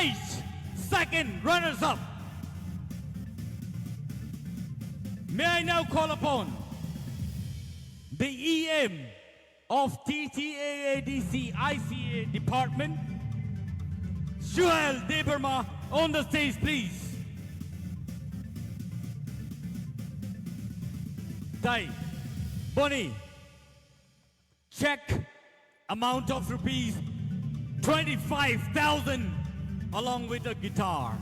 stage, second runners-up. May I now call upon the EM of TTAADC ICA Department, Joel Deberma, on the stage, please. Dai, Bonnie, check amount of rupees 25,000 along with a guitar.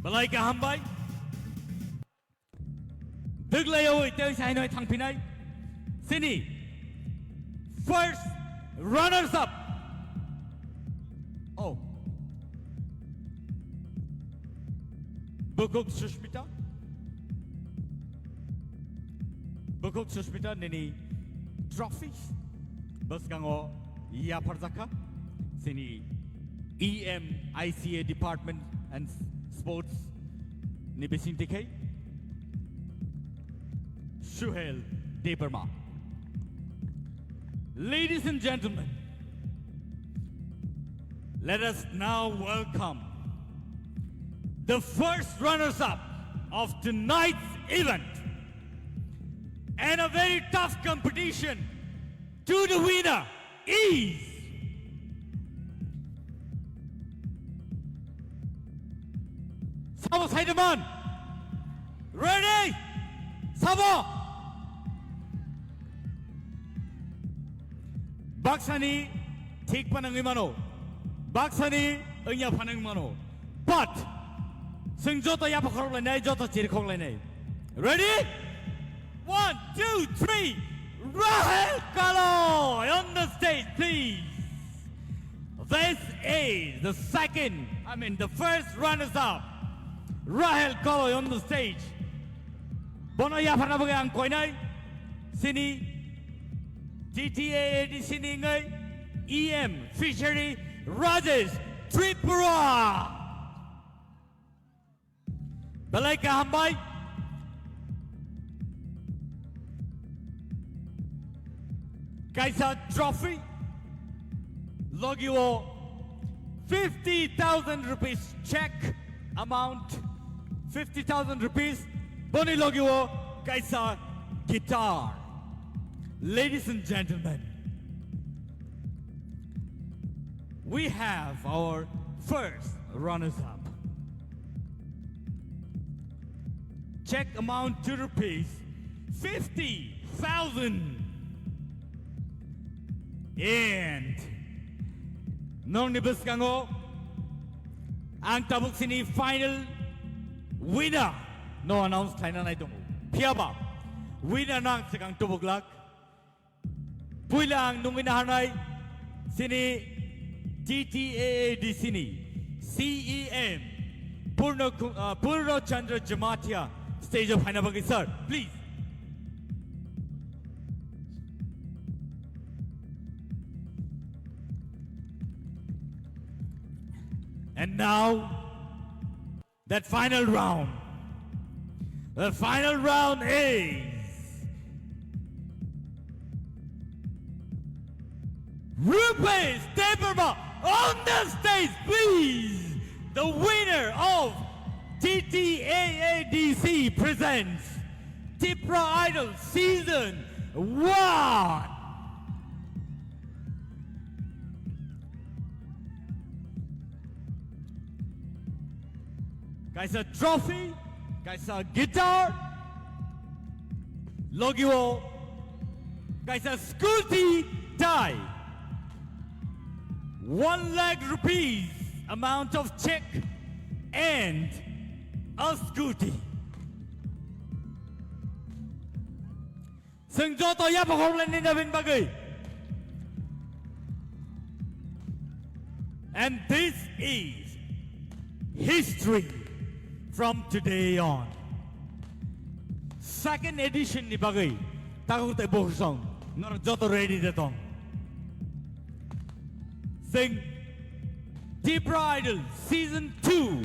Balai ka hambay? Duglayo ito sa Hanoi Thang Pinay. Sini, first runners-up. Oh. Bukuk Sushmita. Bukuk Sushmita nini trophies. Bas kango iya parzaka. Sini EM ICA Department and Sports ni Besintikay. Suhail Deberma. Ladies and gentlemen, let us now welcome the first runners-up of tonight's event and a very tough competition. To the winner is Sabo Saidaman. Ready? Sabo. Baksani tik panang imano. Baksani enya panang imano. But sing jota ya pakorok lenay jota chirikong lenay. Ready? 1, 2, 3. Rahel Kaloy on the stage, please. This is the first runners-up. Rahel Kaloy on the stage. Bono ya panabagay ang koinay. Sini TTAAD sini ngay EM Fishery Rajesh Tripura. Balay ka hambay. Kaisa trophy. Logio 50,000 rupees check amount. 50,000 rupees. Boni logio Kaisa guitar. Ladies and gentlemen, we have our first runners-up. Check amount to rupees 50,000. And nong nibus kango ang tabuk sini final winner no announce tayo na itong piyaba winner ng sakang tubuglak puilang nung inahanay sini TTAAD sini CEM Purno Chandra Jamatia stage of Hanabagi sir, please. And now, that final round. The final round is Rupesh Deberma on the stage, please. The winner of TTAADC presents Tipra Idol Season 1. Kaisa trophy, kaisa guitar, logio, kaisa scooty tie, 1 lakh rupees amount of check and a scooty. Sengjoto ya pahorlan ni Navin Bagay. And this is history. From today on, second edition ni Bagay, takot ay bosong, narjoto ready na tong. Sing Tipra Idol Season 2.